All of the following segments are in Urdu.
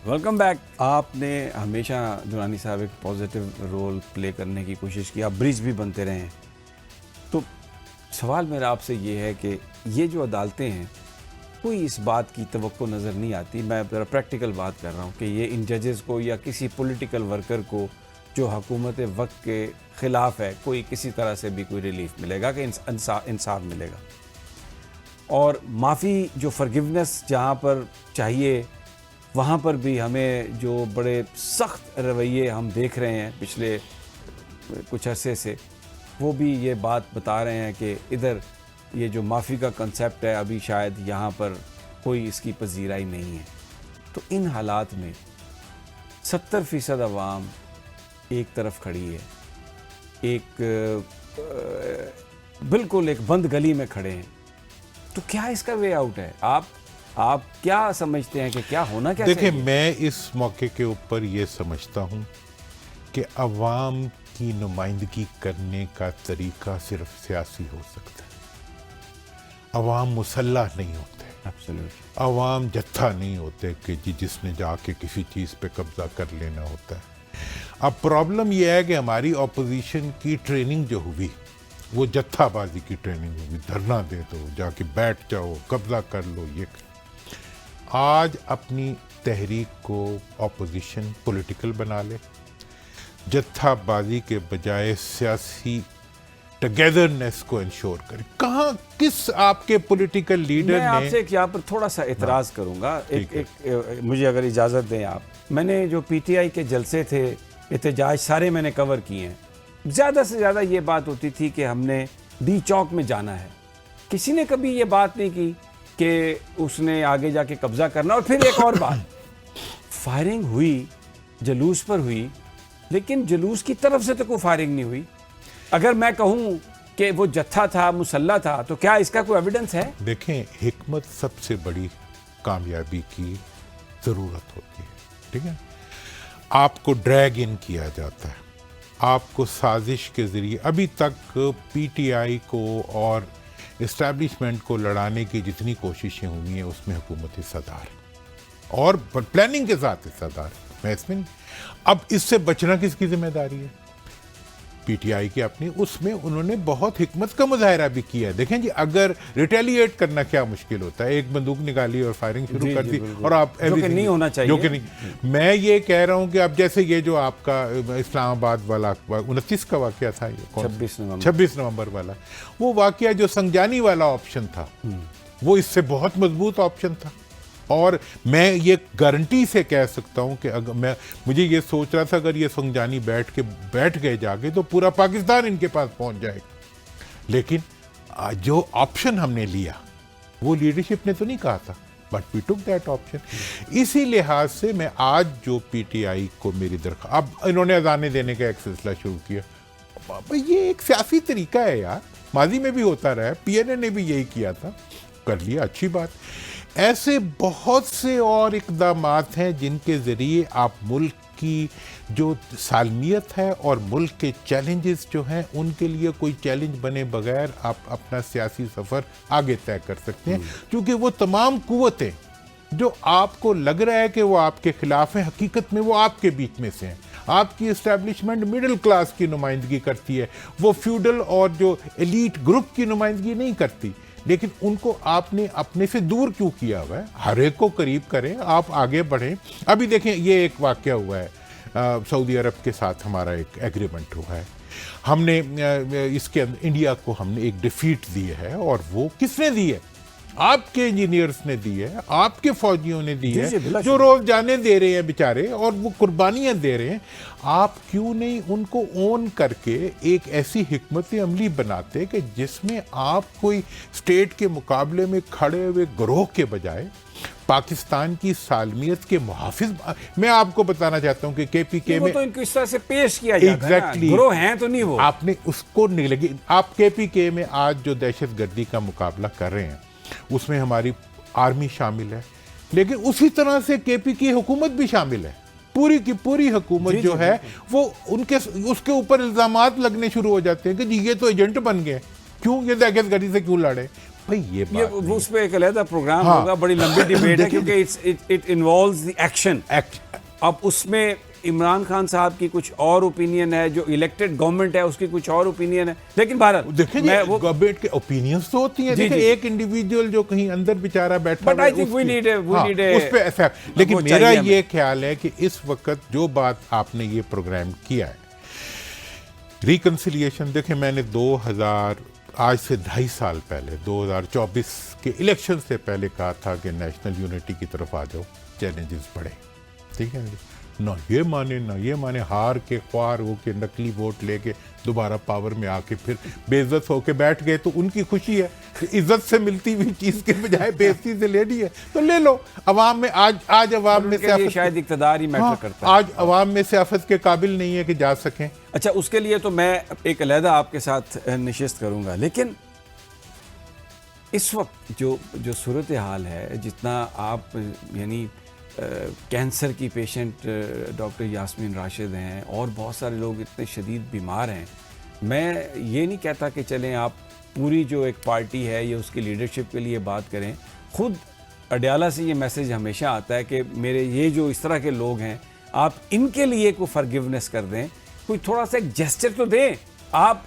Welcome back. آپ نے ہمیشہ درانی صاحب ایک پازیٹیو رول پلے کرنے کی کوشش کی, آپ برج بھی بنتے رہے ہیں. تو سوال میرا آپ سے یہ ہے کہ یہ جو عدالتیں ہیں, کوئی اس بات کی توقع نظر نہیں آتی, میں ذرا پریکٹیکل بات کر رہا ہوں, کہ یہ ان ججز کو یا کسی پولیٹیکل ورکر کو جو حکومت وقت کے خلاف ہے, کوئی کسی طرح سے بھی کوئی ریلیف ملے گا, کہ انصاف ملے گا. اور معافی جو فرگیونس جہاں پر چاہیے, وہاں پر بھی ہمیں جو بڑے سخت رویے ہم دیکھ رہے ہیں پچھلے کچھ عرصے سے, وہ بھی یہ بات بتا رہے ہیں کہ ادھر یہ جو معافی کا کنسیپٹ ہے ابھی شاید یہاں پر کوئی اس کی پذیرائی نہیں ہے. تو ان حالات میں 70% عوام ایک طرف کھڑی ہے, ایک بالکل ایک بند گلی میں کھڑے ہیں. تو کیا اس کا وے آؤٹ ہے؟ آپ کیا سمجھتے ہیں کہ کیا ہونا کیا چاہیے؟ دیکھیں, میں اس موقع کے اوپر یہ سمجھتا ہوں کہ عوام کی نمائندگی کرنے کا طریقہ صرف سیاسی ہو سکتا ہے. عوام مسلح نہیں ہوتے, عوام جتھا نہیں ہوتے کہ جس نے جا کے کسی چیز پہ قبضہ کر لینا ہوتا ہے. اب پرابلم یہ ہے کہ ہماری اپوزیشن کی ٹریننگ جو ہوئی وہ جتھا بازی کی ٹریننگ ہوئی, دھرنا دے دو, جا کے بیٹھ جاؤ, قبضہ کر لو. یہ آج اپنی تحریک کو اپوزیشن پولیٹیکل بنا لے, جتھا بازی کے بجائے سیاسی ٹگیدرنیس کو انشور کرے. کہاں کس آپ کے پولیٹیکل لیڈر نے؟ میں آپ سے یہاں پر تھوڑا سا اعتراض کروں گا, مجھے اگر اجازت دیں آپ. میں نے جو پی ٹی آئی کے جلسے تھے, احتجاج سارے میں نے کور کیے ہیں. زیادہ سے زیادہ یہ بات ہوتی تھی کہ ہم نے ڈی چوک میں جانا ہے. کسی نے کبھی یہ بات نہیں کی کہ اس نے آگے جا کے قبضہ کرنا. اور پھر ایک اور بات, فائرنگ ہوئی, جلوس پر ہوئی, لیکن جلوس کی طرف سے تو کوئی فائرنگ نہیں ہوئی. اگر میں کہوں کہ وہ جتھا تھا, مسلح تھا, تو کیا اس کا کوئی ایویڈنس ہے؟ دیکھیں, حکمت سب سے بڑی کامیابی کی ضرورت ہوتی ہے. ٹھیک ہے, آپ کو ڈریگ ان کیا جاتا ہے, آپ کو سازش کے ذریعے. ابھی تک پی ٹی آئی کو اور اسٹیبلشمنٹ کو لڑانے کی جتنی کوششیں ہوئی ہیں اس میں حکومت حصہ دار ہے, اور پلاننگ کے ساتھ حصہ دار ہے. میں اس میں نہیں. اب اس سے بچنا کس کی ذمہ داری ہے؟ پی ٹی آئی کی اپنی. اس میں انہوں نے بہت حکمت کا مظاہرہ بھی کیا ہے. دیکھیں جی, اگر ریٹیلیٹ کرنا کیا مشکل ہوتا ہے, ایک بندوق نکالی اور فائرنگ شروع کر دی, اور آپ جو کہ نہیں ہونا چاہیے, جو کہ نہیں. میں یہ کہہ رہا ہوں کہ اب جیسے یہ جو آپ کا اسلام آباد والا 29 کا واقعہ تھا, یہ 26 نومبر والا, وہ واقعہ جو سنجانی والا آپشن تھا, وہ اس سے بہت مضبوط آپشن تھا. اور میں یہ گارنٹی سے کہہ سکتا ہوں کہ اگر مجھے یہ سوچ رہا تھا اگر یہ سنجانی بیٹھ گئے جا کے تو پورا پاکستان ان کے پاس پہنچ جائے گا. لیکن جو آپشن ہم نے لیا وہ لیڈرشپ نے تو نہیں کہا تھا, but we tick that option. اسی لحاظ سے میں آج جو پی ٹی آئی کو میری درخواست, اب انہوں نے اذانیں دینے کا ایک سلسلہ شروع کیا. یہ ایک سیاسی طریقہ ہے یار, ماضی میں بھی ہوتا رہا ہے, پی این اے نے بھی یہی کیا تھا, کر لیا, اچھی بات. ایسے بہت سے اور اقدامات ہیں جن کے ذریعے آپ ملک کی جو سالمیت ہے اور ملک کے چیلنجز جو ہیں ان کے لیے کوئی چیلنج بنے بغیر آپ اپنا سیاسی سفر آگے طے کر سکتے ہیں. کیونکہ وہ تمام قوتیں جو آپ کو لگ رہا ہے کہ وہ آپ کے خلاف ہیں, حقیقت میں وہ آپ کے بیچ میں سے ہیں. آپ کی اسٹیبلشمنٹ مڈل کلاس کی نمائندگی کرتی ہے, وہ فیوڈل اور جو ایلیٹ گروپ کی نمائندگی نہیں کرتی. لیکن ان کو آپ نے اپنے سے دور کیوں کیا ہوا ہے؟ ہر ایک کو قریب کریں, آپ آگے بڑھیں. ابھی دیکھیں, یہ ایک واقعہ ہوا ہے, سعودی عرب کے ساتھ ہمارا ایک ایگریمنٹ ہوا ہے. ہم نے اس کے اندر انڈیا کو ہم نے ایک ڈیفیٹ دی ہے, اور وہ کس نے دی ہے؟ آپ کے انجینئرز نے دی ہے, آپ کے فوجیوں نے دی ہے, جو روز جانے دے رہے ہیں بیچارے, اور وہ قربانیاں دے رہے ہیں. آپ کیوں نہیں ان کو اون کر کے ایک ایسی حکمت عملی بناتے کہ جس میں آپ کوئی اسٹیٹ کے مقابلے میں کھڑے ہوئے گروہ کے بجائے پاکستان کی سالمیت کے محافظ. میں آپ کو بتانا چاہتا ہوں کہ کے پی کے میں تو ان کو اس طرح سے پیش کیا جاتا ہے نا, گروہ ہیں تو نہیں, وہ آپ نے اس کو نہیں لگی. آپ کے پی کے میں آج جو دہشت گردی کا مقابلہ کر رہے ہیں اس میں ہماری آرمی شامل ہے, لیکن اسی طرح سے کے پی کی حکومت بھی شامل ہے. پوری کی پوری حکومت جو ہے وہ اس کے اوپر الزامات لگنے شروع ہو جاتے ہیں کہ جی یہ تو ایجنٹ بن گئے. کیوں؟ یہ دہشت گردی سے کیوں لڑے؟ بھائی یہ بات اس پہ ایک علیحدہ پروگرام ہوگا, بڑی لمبی ڈیبیٹ ہے کیونکہ اٹ انوالوز دی ایکشن. اب اس میں عمران خان صاحب کی کچھ اور اوپینین ہے, جو الیکٹڈ گورنمنٹ ہے اس کی کچھ اور اوپینین ہے, لیکن بہرحال دیکھیں گورنمنٹ کے اوپینینز تو ہوتی ہیں. دیکھیں ایک انڈیویجول جو کہیں اندر بیچارہ بیٹھا ہے اس پہ ایسا, لیکن میرا یہ خیال ہے کہ اس وقت جو بات آپ نے یہ پروگرام کیا ہے ریکنسیلیشن, دیکھیں میں نے 2000 آج سے 2.5 سال پہلے 2024 کے الیکشن سے پہلے کہا تھا کہ نیشنل یونٹی کی طرف آ جاؤ, چیلنجز بڑھے, ٹھیک ہے. نہ یہ مانے ہار کے خوار ہو کے نقلی ووٹ لے کے دوبارہ پاور میں آ کے پھر بے عزت ہو کے بیٹھ گئے تو ان کی خوشی ہے کہ عزت سے ملتی ہوئی چیز کے بجائے بے عزتی سے لینی ہے تو لے لو. عوام میں آج عوام میں سیاست شاید اقتدار ہی میٹر کرتا ہے, آج عوام میں سیاست کے قابل نہیں ہے کہ جا سکیں. اچھا, اس کے لیے تو میں ایک علیحدہ آپ کے ساتھ نشست کروں گا, لیکن اس وقت جو صورتحال ہے, جتنا آپ یعنی کینسر کی پیشنٹ ڈاکٹر یاسمین راشد ہیں اور بہت سارے لوگ اتنے شدید بیمار ہیں, میں یہ نہیں کہتا کہ چلیں آپ پوری جو ایک پارٹی ہے یا اس کی لیڈرشپ کے لیے بات کریں. خود اڈیالہ سے یہ میسج ہمیشہ آتا ہے کہ میرے یہ جو اس طرح کے لوگ ہیں آپ ان کے لیے کوئی فرگیونیس کر دیں, کوئی تھوڑا سا ایک جیسچر تو دیں. آپ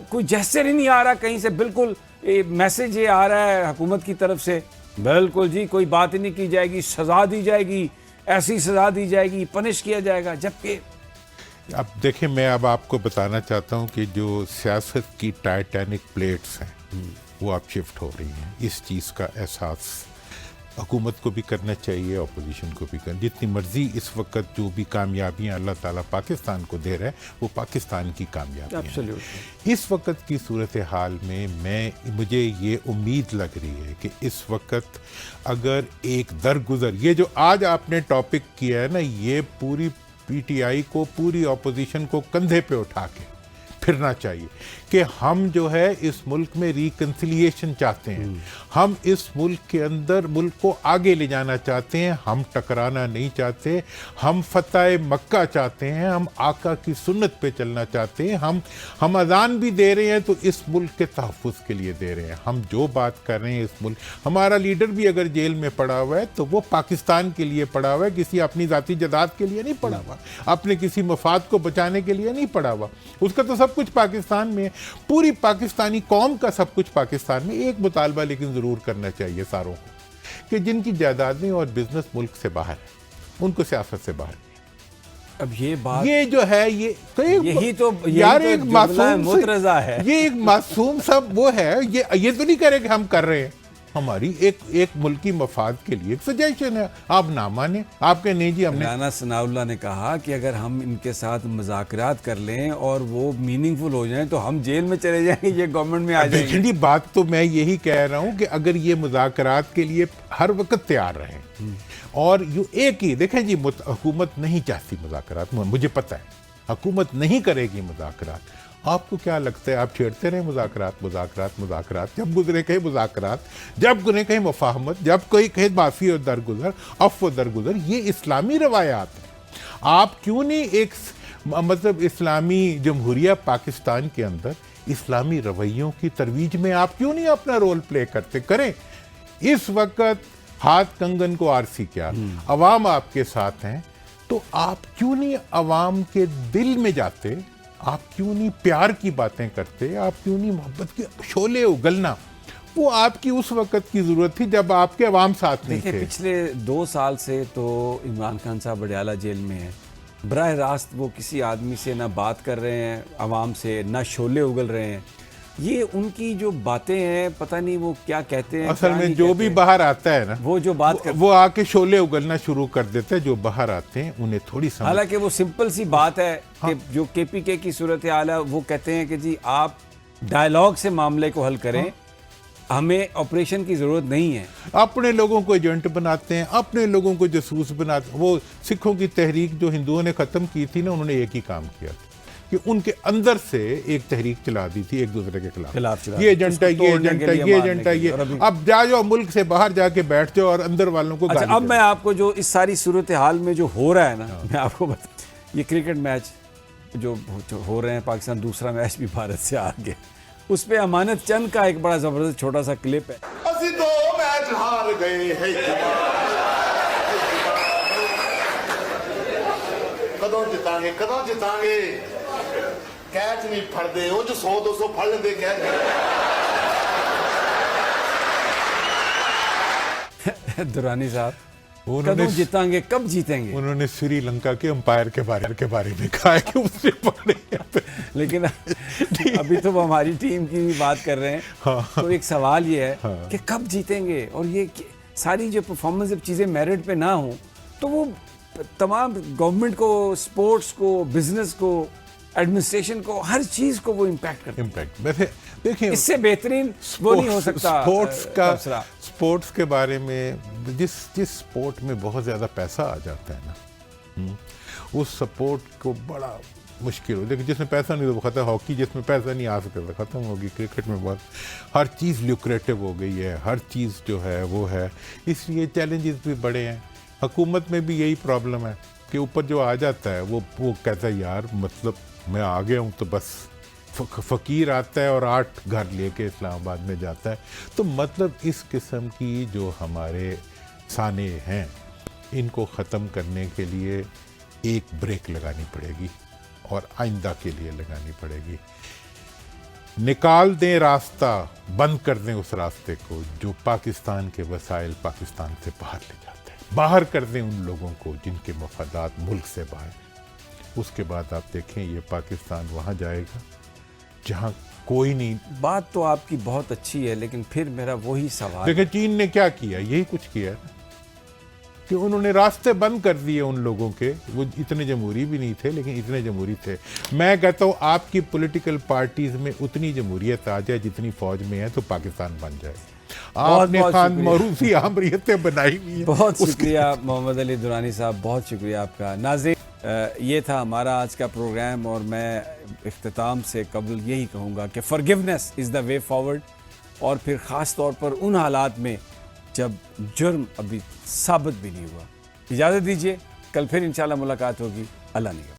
کوئی جیسچر ہی نہیں آ رہا کہیں سے, بالکل میسج یہ آ رہا ہے حکومت کی طرف سے بالکل جی کوئی بات نہیں کی جائے گی, سزا دی جائے گی, ایسی سزا دی جائے گی, پنش کیا جائے گا. جبکہ اب دیکھیں میں اب آپ کو بتانا چاہتا ہوں کہ جو سیاست کی ٹائٹینک پلیٹس ہیں وہ اب شفٹ ہو رہی ہیں. اس چیز کا احساس حکومت کو بھی کرنا چاہیے, اپوزیشن کو بھی کرنا. جتنی مرضی اس وقت جو بھی کامیابیاں اللہ تعالیٰ پاکستان کو دے رہا ہے وہ پاکستان کی کامیابی ہے. اس وقت کی صورتحال میں مجھے یہ امید لگ رہی ہے کہ اس وقت اگر ایک درگزر یہ جو آج آپ نے ٹاپک کیا ہے نا, یہ پوری پی ٹی آئی کو, پوری اپوزیشن کو کندھے پہ اٹھا کے پھرنا چاہیے کہ ہم جو ہے اس ملک میں ریکنسیلیشن چاہتے ہیں, ہم اس ملک کے اندر ملک کو آگے لے جانا چاہتے ہیں, ہم ٹکرانا نہیں چاہتے, ہم فتح مکہ چاہتے ہیں, ہم آقا کی سنت پہ چلنا چاہتے ہیں. ہم اذان بھی دے رہے ہیں تو اس ملک کے تحفظ کے لیے دے رہے ہیں. ہم جو بات کر رہے ہیں اس ملک, ہمارا لیڈر بھی اگر جیل میں پڑا ہوا ہے تو وہ پاکستان کے لیے پڑا ہوا ہے, کسی اپنی ذاتی جائیداد کے لیے نہیں پڑا ہوا, اپنے کسی مفاد کو بچانے کے لیے نہیں پڑا ہوا. اس کا تو سب کچھ پاکستان میں, پوری پاکستانی قوم کا سب کچھ پاکستان میں. ایک مطالبہ لیکن ضرور کرنا چاہیے ساروں کو کہ جن کی جائیدادیں اور بزنس ملک سے باہر ہے ان کو سیاست سے باہر. اب یہ بات یہ جو ہے یہی تو یار ایک معصوم مترضع ہے, یہ ایک معصوم سب وہ ہے, یہ تو نہیں کہہ رہے کہ ہم کر رہے ہیں, ہماری ایک ملکی مفاد کے لیے ایک سجیشن ہے, آپ نہ مانیں, آپ کے نہیں جی ہم نے. رانا ثناء اللہ نے کہا کہ اگر ہم ان کے ساتھ مذاکرات کر لیں اور وہ میننگ فل ہو جائیں تو ہم جیل میں چلے جائیں گے, یہ گورنمنٹ میں آ جائیں گے. دیکھیں بات تو میں یہی کہہ رہا ہوں کہ اگر یہ مذاکرات کے لیے ہر وقت تیار رہیں اور ایک ہی دیکھیں جی حکومت نہیں چاہتی مذاکرات, مجھے پتہ ہے حکومت نہیں کرے گی مذاکرات. آپ کو کیا لگتا ہے آپ چھیڑتے رہے مذاکرات, جب گزرے کہیں مذاکرات, جب گزرے کہیں مفاہمت, جب کوئی کہیں معافی اور درگزر, عفو درگزر, یہ اسلامی روایات ہیں. آپ کیوں نہیں ایک مطلب اسلامی جمہوریہ پاکستان کے اندر اسلامی رویوں کی ترویج میں آپ کیوں نہیں اپنا رول پلے کریں. اس وقت ہاتھ کنگن کو آرسی کیا, عوام آپ کے ساتھ ہیں, تو آپ کیوں نہیں عوام کے دل میں جاتے, آپ کیوں نہیں پیار کی باتیں کرتے, آپ کیوں نہیں محبت کے شعلے اگلنا. وہ آپ کی اس وقت کی ضرورت تھی جب آپ کے عوام ساتھ نہیں تھے. پچھلے 2 سال سے تو عمران خان صاحب اڈیالہ جیل میں ہیں, براہ راست وہ کسی آدمی سے نہ بات کر رہے ہیں, عوام سے نہ شعلے اگل رہے ہیں. یہ ان کی جو باتیں ہیں پتہ نہیں وہ کیا کہتے ہیں. اصل میں جو بھی باہر آتا ہے نا وہ جو بات وہ آ کے شعلے اگلنا شروع کر دیتے ہیں. جو باہر آتے ہیں انہیں تھوڑی سمجھ, حالانکہ وہ سمپل سی بات ہے کہ جو کے پی کے کی صورتحال ہے وہ کہتے ہیں کہ جی آپ ڈائیلاگ سے معاملے کو حل کریں, ہمیں آپریشن کی ضرورت نہیں ہے. اپنے لوگوں کو ایجنٹ بناتے ہیں, اپنے لوگوں کو جاسوس بناتے ہیں. وہ سکھوں کی تحریک جو ہندوؤں نے ختم کی تھی نا, انہوں نے ایک ہی کام کیا کہ ان کے اندر سے ایک تحریک چلا دی تھی ایک دوسرے کے خلاف. یہ ایجنٹ ہے, یہ ایجنٹ ہے, یہ ایجنٹ ہے, یہ. اب جاؤ ملک سے باہر جا کے بیٹھ جاؤ اور اندر والوں کو اچھا, اب میں آپ کو جو اس ساری صورتحال میں جو ہو رہا ہے نا, میں آپ کو بتا, یہ کرکٹ میچ جو ہو رہے ہیں پاکستان دوسرا میچ بھی بھارت سے آ گیا, اس پہ امانت چند کا ایک بڑا زبردست چھوٹا سا کلپ ہے. اسی 2 میچ ہار گئے ہیں کدوں جتاں گے کیچ نہیں پھڑدے وہ جو 100-200 پھڑ لیندے کیچ. درانی صاحب کدوں جیتیں گے کب جیتیں گے؟ انہوں نے سری لنکا کے امپائر کے بارے میں کہا ہے کہ اس سے پڑھے. لیکن ابھی تو وہ ہماری ٹیم کی بھی بات کر رہے ہیں. تو ایک سوال یہ ہے کہ کب جیتیں گے, اور یہ ساری جو پرفارمنس جب چیزیں میرٹ پہ نہ ہوں تو وہ تمام گورنمنٹ کو, اسپورٹس کو, بزنس کو, ایڈمنسٹریشن کو, ہر چیز کو وہ امپیکٹ کرتا ہے. ویسے دیکھیں اس سے بہترین وہ نہیں ہو سکتا. اسپورٹس کے بارے میں جس اسپورٹ میں بہت زیادہ پیسہ آ جاتا ہے نا, اس سپورٹ کو بڑا مشکل ہو. لیکن جس میں پیسہ نہیں تو وہ ختم. ہاکی جس میں پیسہ نہیں آ سکتا ختم ہوگی. کرکٹ میں بہت ہر چیز لیوکریٹو ہو گئی ہے, ہر چیز جو ہے وہ ہے, اس لیے چیلنجز بھی بڑے ہیں. حکومت میں بھی یہی پرابلم ہے کہ اوپر جو آ جاتا ہے وہ کہتا ہے یار مطلب میں آ گیا ہوں تو بس. فقیر آتا ہے اور 8 گھر لے کے اسلام آباد میں جاتا ہے. تو مطلب اس قسم کی جو ہمارے سانے ہیں ان کو ختم کرنے کے لیے ایک بریک لگانی پڑے گی, اور آئندہ کے لیے لگانی پڑے گی. نکال دیں راستہ, بند کر دیں اس راستے کو جو پاکستان کے وسائل پاکستان سے باہر لے جاتے ہیں. باہر کر دیں ان لوگوں کو جن کے مفادات ملک سے باہر. اس کے بعد آپ دیکھیں یہ پاکستان وہاں جائے گا جہاں کوئی نہیں. بات تو آپ کی بہت اچھی ہے, لیکن پھر میرا وہی سوال. دیکھیں چین نے کیا کیا, یہی کچھ کیا کہ انہوں نے راستے بند کر دیے ان لوگوں کے. وہ اتنے جمہوری بھی نہیں تھے لیکن اتنے جمہوری تھے. میں کہتا ہوں آپ کی پولیٹیکل پارٹیز میں اتنی جمہوریت آ جائے جتنی فوج میں ہے تو پاکستان بن جائے. آپ نے خان معروفی آمریتیں بنائی ہوئی ہیں. بہت شکریہ محمد علی درانی صاحب, بہت شکریہ آپ کا. ناظرین یہ تھا ہمارا آج کا پروگرام, اور میں اختتام سے قبل یہی کہوں گا کہ forgiveness is the way forward, اور پھر خاص طور پر ان حالات میں جب جرم ابھی ثابت بھی نہیں ہوا. اجازت دیجیے, کل پھر انشاءاللہ ملاقات ہوگی. اللہ نگہبان.